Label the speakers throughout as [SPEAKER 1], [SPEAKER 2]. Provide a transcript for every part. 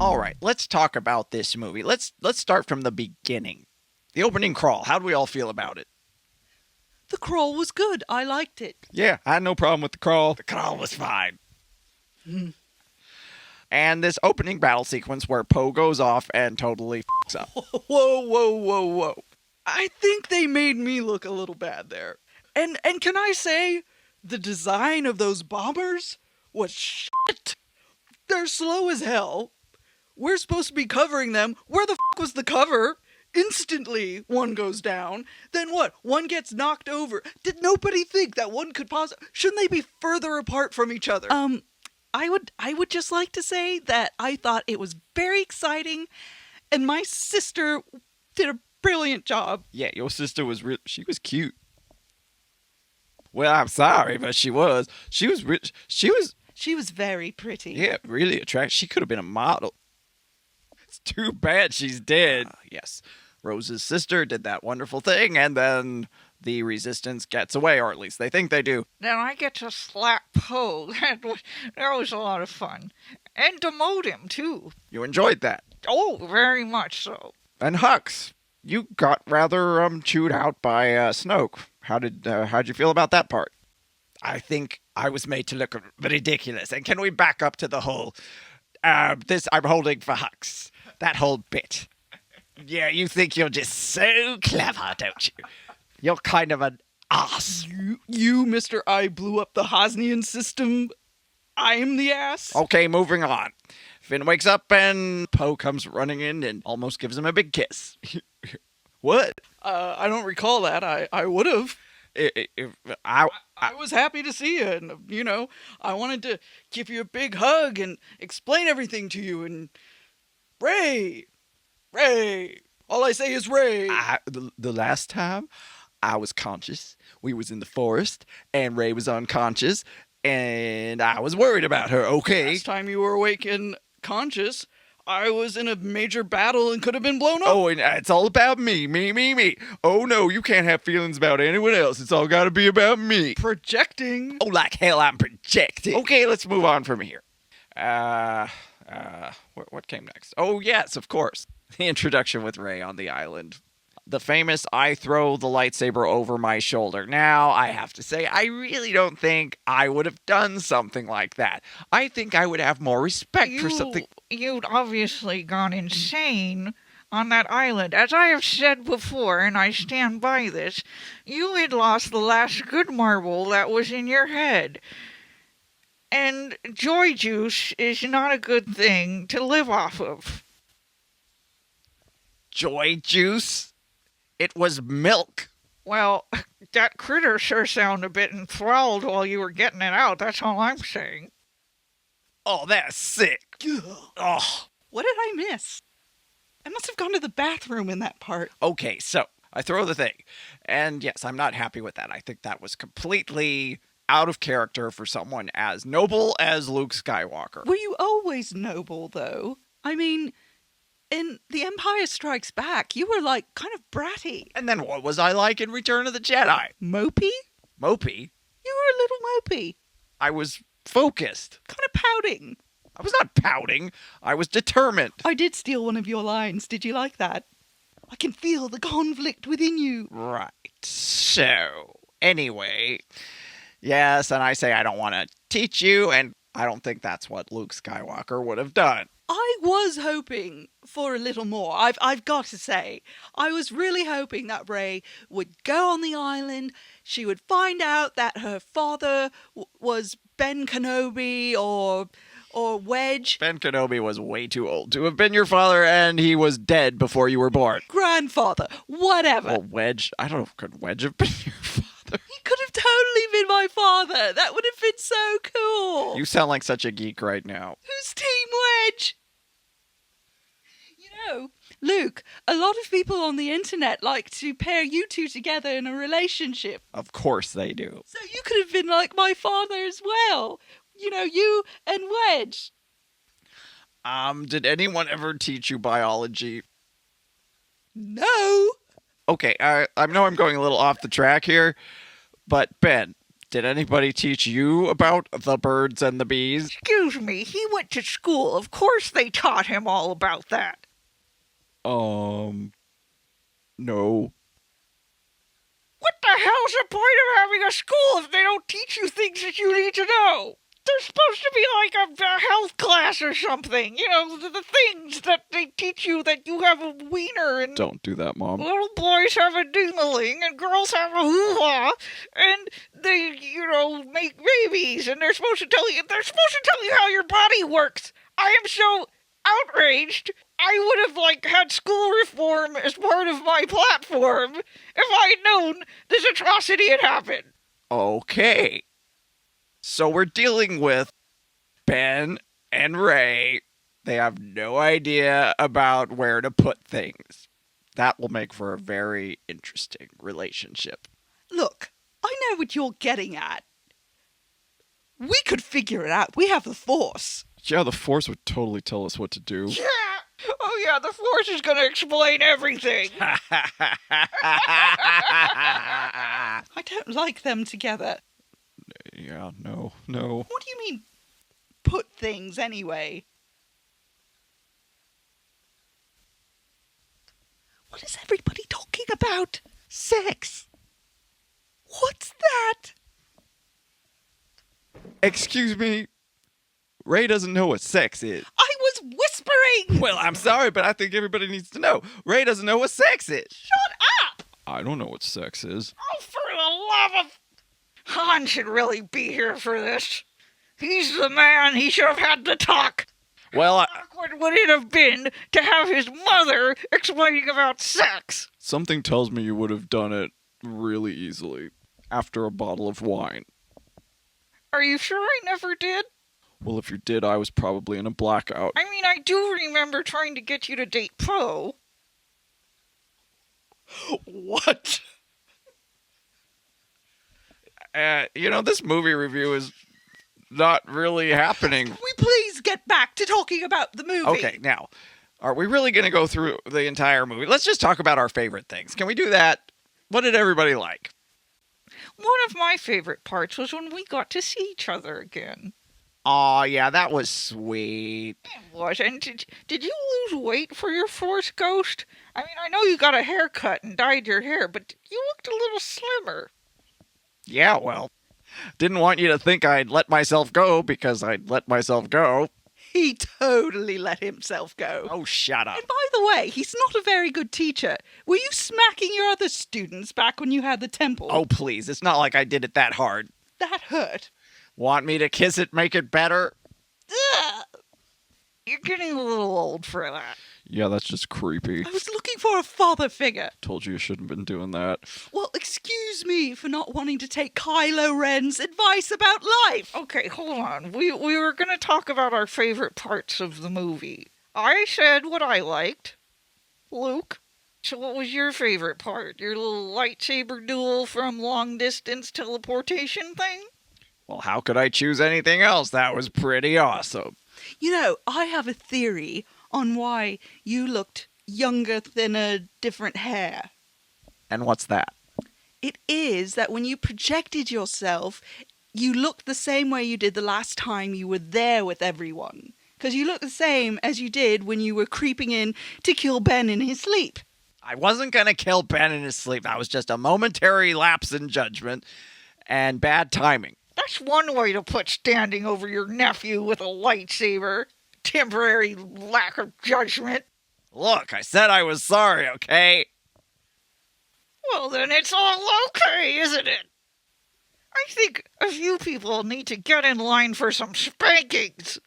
[SPEAKER 1] All right, let's talk about this movie. Let's start from the beginning. The opening crawl. How do we all feel about it?
[SPEAKER 2] The crawl was good. I liked it.
[SPEAKER 1] Yeah, I had no problem with the crawl. The crawl was fine. And this opening battle sequence where Poe goes off and totally f***s up.
[SPEAKER 2] Whoa. I think they made me look a little bad there. And can I say, the design of those bombers was shit. They're slow as hell. We're supposed to be covering them. Where the f*** was the cover? Instantly, one goes down. Then what? One gets knocked over. Did nobody think that one could possibly... Shouldn't they be further apart from each other? I would just like to say that I thought it was very exciting, and my sister did a brilliant job.
[SPEAKER 1] Yeah, your sister was she was cute. Well, I'm sorry, but she was. She was
[SPEAKER 2] very pretty.
[SPEAKER 1] Yeah, really attractive. She could have been a model. It's too bad she's dead. Yes, Rose's sister did that wonderful thing, and then the Resistance gets away, or at least they think they do.
[SPEAKER 3] Then I get to slap Poe. That was a lot of fun. And demote him, too.
[SPEAKER 1] You enjoyed that.
[SPEAKER 3] Oh, very much so.
[SPEAKER 1] And Hux, you got rather chewed out by Snoke. How'd you feel about that part? I think I was made to look ridiculous. And can we back up to the whole this I'm holding for Hux? That whole bit. Yeah, you think you're just so clever, don't you? You're kind of an ass.
[SPEAKER 2] You, Mr. I blew up the Hosnian system. I'm the ass.
[SPEAKER 1] Okay, moving on. Finn wakes up and Poe comes running in and almost gives him a big kiss. What?
[SPEAKER 2] I don't recall that. I would have. I was happy to see you, and, I wanted to give you a big hug and explain everything to you, and Rey, all I say is Rey.
[SPEAKER 1] The last time I was conscious, we was in the forest, and Rey was unconscious, and I was worried about her, okay?
[SPEAKER 2] Last time you were awake and conscious, I was in a major battle and could have been blown up.
[SPEAKER 1] Oh, and it's all about me. Oh, no, you can't have feelings about anyone else. It's all got to be about me.
[SPEAKER 2] Projecting.
[SPEAKER 1] Oh, like hell, I'm projecting. Okay, let's move on from here. What came next? Oh, yes, of course. The introduction with Rey on the island. The famous, I throw the lightsaber over my shoulder. Now, I have to say, I really don't think I would have done something like that. I think I would have more respect for something...
[SPEAKER 3] You'd obviously gone insane on that island. As I have said before, and I stand by this, you had lost the last good marble that was in your head. And joy juice is not a good thing to live off of.
[SPEAKER 1] Joy juice? It was milk.
[SPEAKER 3] Well, that critter sure sounded a bit enthralled while you were getting it out. That's all I'm saying.
[SPEAKER 1] Oh, that's sick. Oh.
[SPEAKER 2] What did I miss? I must have gone to the bathroom in that part.
[SPEAKER 1] Okay, so I throw the thing. And yes, I'm not happy with that. I think that was completely out of character for someone as noble as Luke Skywalker.
[SPEAKER 2] Were you always noble, though? I mean... In The Empire Strikes Back, you were, kind of bratty.
[SPEAKER 1] And then what was I like in Return of the Jedi?
[SPEAKER 2] Mopey?
[SPEAKER 1] Mopey?
[SPEAKER 2] You were a little mopey.
[SPEAKER 1] I was focused.
[SPEAKER 2] Kind of pouting.
[SPEAKER 1] I was not pouting. I was determined.
[SPEAKER 2] I did steal one of your lines. Did you like that? I can feel the conflict within you.
[SPEAKER 1] Right. So, anyway, yes, and I say I don't want to teach you, and I don't think that's what Luke Skywalker would have done.
[SPEAKER 2] I was hoping for a little more. I've got to say, I was really hoping that Rey would go on the island. She would find out that her father was Ben Kenobi or Wedge.
[SPEAKER 1] Ben Kenobi was way too old to have been your father, and he was dead before you were born.
[SPEAKER 2] Grandfather, whatever.
[SPEAKER 1] Well, Wedge, I don't know, could Wedge have been your father?
[SPEAKER 2] He could have totally been my father. That would have been so cool.
[SPEAKER 1] You sound like such a geek right now.
[SPEAKER 2] Who's Team Wedge? Luke, a lot of people on the internet like to pair you two together in a relationship.
[SPEAKER 1] Of course they do.
[SPEAKER 2] So you could have been like my father as well. You and Wedge.
[SPEAKER 1] Did anyone ever teach you biology?
[SPEAKER 2] No.
[SPEAKER 1] Okay, I know I'm going a little off the track here, but Ben, Did anybody teach you about the birds and the bees?
[SPEAKER 3] Excuse me, he went to school. Of course they taught him all about that.
[SPEAKER 1] No.
[SPEAKER 3] What the hell's the point of having a school if they don't teach you things that you need to know? There's supposed to be like a health class or something. You know, the things that they teach you that you have a wiener and
[SPEAKER 1] Don't do that, Mom.
[SPEAKER 3] little boys have a ding-a-ling and girls have a hoo-ha and they, make babies and they're supposed to tell you how your body works. I am so outraged. I would have had school reform as part of my platform if I had known this atrocity had happened.
[SPEAKER 1] Okay. So we're dealing with Ben and Ray. They have no idea about where to put things. That will make for a very interesting relationship.
[SPEAKER 2] Look, I know what you're getting at. We could figure it out. We have the Force.
[SPEAKER 1] Yeah, the Force would totally tell us what to do.
[SPEAKER 3] Yeah! Oh yeah, the Force is gonna explain everything.
[SPEAKER 2] I don't like them together.
[SPEAKER 1] Yeah, no.
[SPEAKER 2] What do you mean, put things anyway? What is everybody talking about?
[SPEAKER 1] Sex.
[SPEAKER 2] What's that?
[SPEAKER 1] Excuse me. Ray doesn't know what sex is.
[SPEAKER 2] I was whispering!
[SPEAKER 1] Well, I'm sorry, but I think everybody needs to know. Ray doesn't know what sex is.
[SPEAKER 2] Shut up!
[SPEAKER 1] I don't know what sex is.
[SPEAKER 3] Oh, for the love of... Han should really be here for this. He's the man. He should have had the talk.
[SPEAKER 1] Well,
[SPEAKER 3] Awkward would it have been to have his mother explaining about sex?
[SPEAKER 1] something tells me you would have done it really easily after a bottle of wine.
[SPEAKER 3] Are you sure I never did?
[SPEAKER 1] Well, if you did, I was probably in a blackout.
[SPEAKER 3] I mean, I do remember trying to get you to date Poe.
[SPEAKER 2] What?
[SPEAKER 1] This movie review is not really happening.
[SPEAKER 2] Can we please get back to talking about the movie?
[SPEAKER 1] Okay, now, are we really going to go through the entire movie? Let's just talk about our favorite things. Can we do that? What did everybody like?
[SPEAKER 3] One of my favorite parts was when we got to see each other again.
[SPEAKER 1] Aw, yeah, that was sweet.
[SPEAKER 3] It was. And did you lose weight for your Force Ghost? I mean, I know you got a haircut and dyed your hair, but you looked a little slimmer.
[SPEAKER 1] Yeah, well, didn't want you to think I'd let myself go because I'd let myself go.
[SPEAKER 2] He totally let himself go.
[SPEAKER 1] Oh, shut up.
[SPEAKER 2] And by the way, he's not a very good teacher. Were you smacking your other students back when you had the temple?
[SPEAKER 1] Oh, please, it's not like I did it that hard.
[SPEAKER 2] That hurt.
[SPEAKER 1] Want me to kiss it, make it better?
[SPEAKER 2] Ugh.
[SPEAKER 3] You're getting a little old for that.
[SPEAKER 1] Yeah, that's just creepy.
[SPEAKER 2] I was looking for a father figure.
[SPEAKER 1] Told you shouldn't have been doing that.
[SPEAKER 2] Well, excuse me for not wanting to take Kylo Ren's advice about life.
[SPEAKER 3] Okay, hold on. We were going to talk about our favorite parts of the movie. I said what I liked. Luke, so what was your favorite part? Your little lightsaber duel from long distance teleportation thing?
[SPEAKER 1] Well, how could I choose anything else? That was pretty awesome.
[SPEAKER 2] You know, I have a theory on why you looked younger, thinner, different hair.
[SPEAKER 1] And what's that?
[SPEAKER 2] It is that when you projected yourself, you looked the same way you did the last time you were there with everyone. Because you look the same as you did when you were creeping in to kill Ben in his sleep.
[SPEAKER 1] I wasn't going to kill Ben in his sleep. That was just a momentary lapse in judgment and bad timing.
[SPEAKER 3] That's one way to put standing over your nephew with a lightsaber. Temporary lack of judgment.
[SPEAKER 1] Look, I said I was sorry, okay?
[SPEAKER 3] Well, then it's all okay, isn't it? I think a few people need to get in line for some spankings.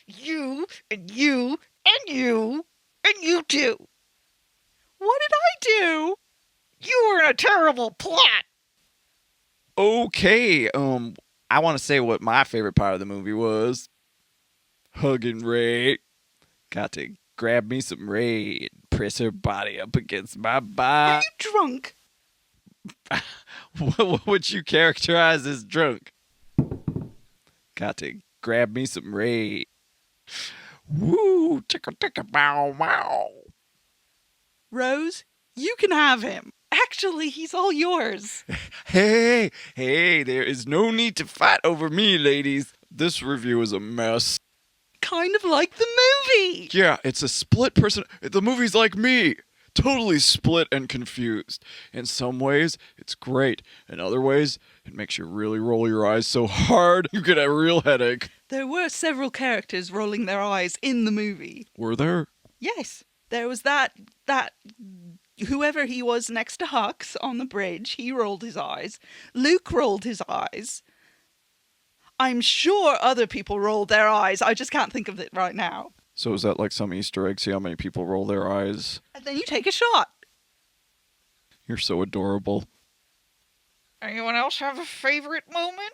[SPEAKER 3] You, and you, and you, and you too.
[SPEAKER 2] What did I do?
[SPEAKER 3] You were in a terrible plot.
[SPEAKER 1] Okay, I want to say what my favorite part of the movie was. Hugging Ray. Got to grab me some Ray and press her body up against my
[SPEAKER 2] Are
[SPEAKER 1] body.
[SPEAKER 2] you drunk?
[SPEAKER 1] What would you characterize as drunk? Got to grab me some Ray. Woo! Ticka ticka bow wow.
[SPEAKER 2] Rose, you can have him. Actually, he's all yours.
[SPEAKER 1] Hey, there is no need to fight over me, ladies. This review is a mess.
[SPEAKER 2] Kind of like the movie.
[SPEAKER 1] Yeah, it's a split person. The movie's like me. Totally split and confused. In some ways, it's great. In other ways, it makes you really roll your eyes so hard you get a real headache.
[SPEAKER 2] There were several characters rolling their eyes in the movie.
[SPEAKER 1] Were there?
[SPEAKER 2] Yes, there was that whoever he was next to Hux on the bridge, he rolled his eyes. Luke rolled his eyes. I'm sure other people rolled their eyes. I just can't think of it right now.
[SPEAKER 1] So is that like some Easter egg? See how many people roll their eyes?
[SPEAKER 2] And then you take a shot.
[SPEAKER 1] You're so adorable.
[SPEAKER 3] Anyone else have a favorite moment?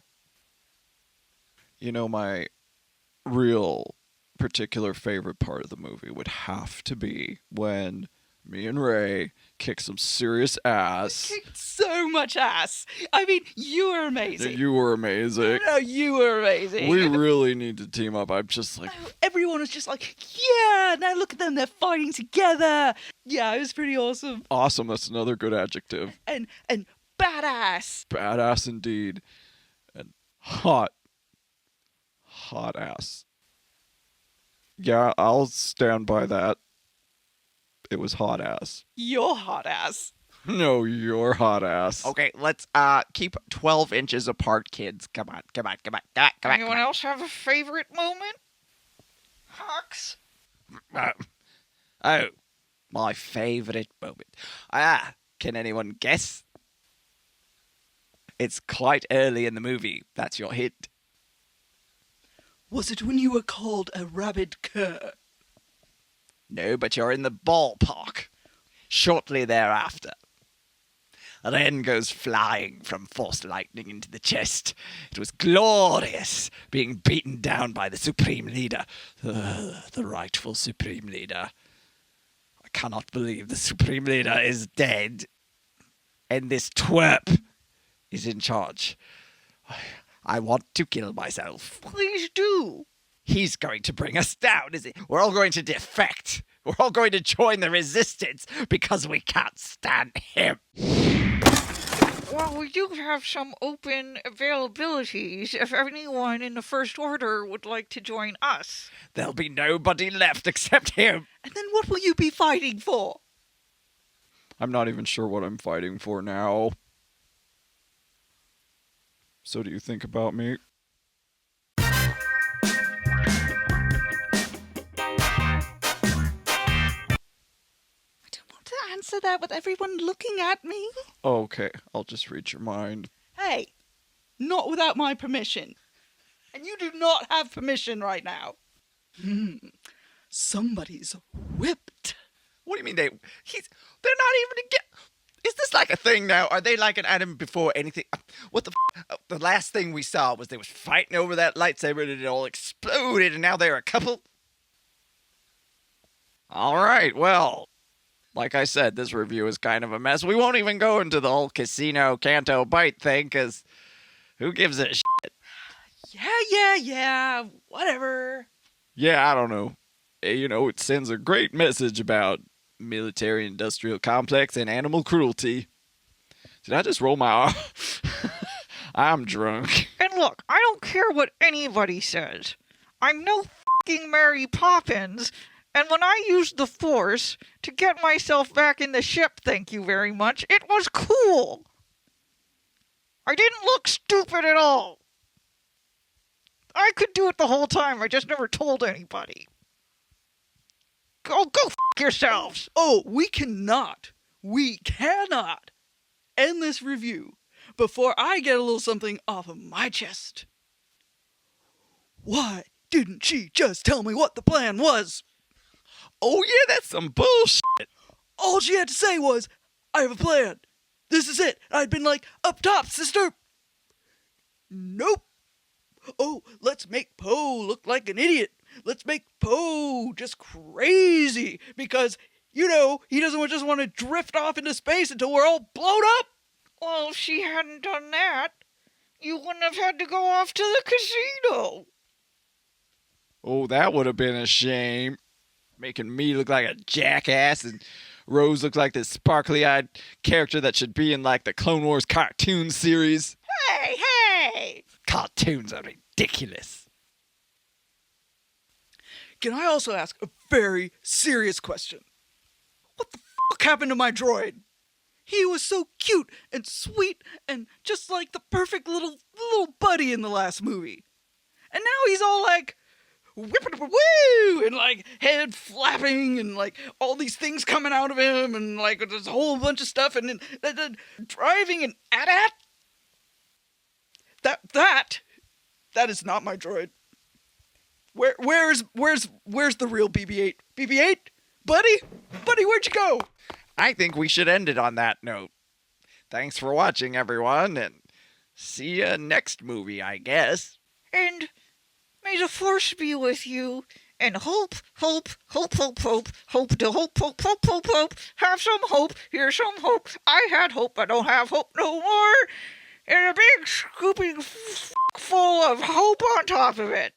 [SPEAKER 1] You know, my real particular favorite part of the movie would have to be when me and Ray kick some serious ass.
[SPEAKER 2] Kicked so much ass. I mean, you were amazing.
[SPEAKER 1] You were amazing.
[SPEAKER 2] No, you were amazing.
[SPEAKER 1] We really need to team up. I'm just like...
[SPEAKER 2] Everyone was just like, yeah, now look at them, they're fighting together. Yeah, it was pretty awesome.
[SPEAKER 1] Awesome, that's another good adjective.
[SPEAKER 2] And badass.
[SPEAKER 1] Badass indeed. And hot. Hot ass. Yeah, I'll stand by that. It was hot ass.
[SPEAKER 2] You're hot ass.
[SPEAKER 1] No, you're hot ass.
[SPEAKER 4] Okay, let's keep 12 inches apart, kids. Come on.
[SPEAKER 3] Anyone else have a favorite moment? Hux?
[SPEAKER 4] Oh, my favorite moment. Can anyone guess? It's quite early in the movie. That's your hint.
[SPEAKER 2] Was it when you were called a rabid cur?
[SPEAKER 4] No, but you're in the ballpark. Shortly thereafter, Ren goes flying from force lightning into the chest. It was glorious being beaten down by the Supreme Leader. The rightful Supreme Leader. I cannot believe the Supreme Leader is dead. And this twerp is in charge. I want to kill myself.
[SPEAKER 3] Please do.
[SPEAKER 4] He's going to bring us down, is he? We're all going to defect. We're all going to join the resistance because we can't stand him.
[SPEAKER 3] Well, we do have some open availabilities if anyone in the First Order would like to join us.
[SPEAKER 4] There'll be nobody left except him.
[SPEAKER 2] And then what will you be fighting for?
[SPEAKER 1] I'm not even sure what I'm fighting for now. So do you think about me?
[SPEAKER 2] To answer that with everyone looking at me?
[SPEAKER 1] Okay, I'll just read your mind.
[SPEAKER 2] Hey, not without my permission. And you do not have permission right now. Somebody's whipped.
[SPEAKER 4] What do you mean they're not even together? Is this like a thing now? Are they like an Adam before anything? What the the last thing we saw was they was fighting over that lightsaber and it all exploded and now they're a couple? All right, well, like I said, this review is kind of a mess. We won't even go into the whole casino Canto Bite thing because who gives a shit?
[SPEAKER 2] Yeah, whatever.
[SPEAKER 1] Yeah, I don't know. You know, it sends a great message about military-industrial complex and animal cruelty. Did I just roll my R? I'm drunk.
[SPEAKER 3] And look, I don't care what anybody says. I'm no fucking Mary Poppins, and when I used the Force to get myself back in the ship, thank you very much, it was cool. I didn't look stupid at all. I could do it the whole time, I just never told anybody. Go f*** yourselves!
[SPEAKER 2] Oh, we cannot end this review before I get a little something off of my chest. Why didn't she just tell me what the plan was?
[SPEAKER 1] Oh yeah, that's some bullshit.
[SPEAKER 2] All she had to say was, I have a plan. This is it. I'd been like, up top, sister. Nope. Oh, let's make Poe look like an idiot. Let's make Poe just crazy because, you know, he doesn't just want to drift off into space until we're all blown up.
[SPEAKER 3] Well, if she hadn't done that, you wouldn't have had to go off to the casino.
[SPEAKER 1] Oh, that would have been a shame. Making me look like a jackass and Rose looks like this sparkly-eyed character that should be in like the Clone Wars cartoon series.
[SPEAKER 3] Hey, hey!
[SPEAKER 4] Cartoons are ridiculous.
[SPEAKER 2] Can I also ask a very serious question? What the fuck happened to my droid? He was so cute and sweet and just like the perfect little buddy in the last movie. And now he's all like, woo, and like head flapping and like all these things coming out of him and like there's a whole bunch of stuff and then driving an AT-AT. That is not my droid. Where's the real BB-8? BB-8, buddy, where'd you go?
[SPEAKER 1] I think we should end it on that note. Thanks for watching, everyone, and see ya next movie, I guess.
[SPEAKER 3] And may the force be with you. And hope, hope, hope, hope, hope, hope to hope, hope, hope, hope, hope. Have some hope. Here's some hope. I had hope. I don't have hope no more. And a big scooping full of hope on top of it.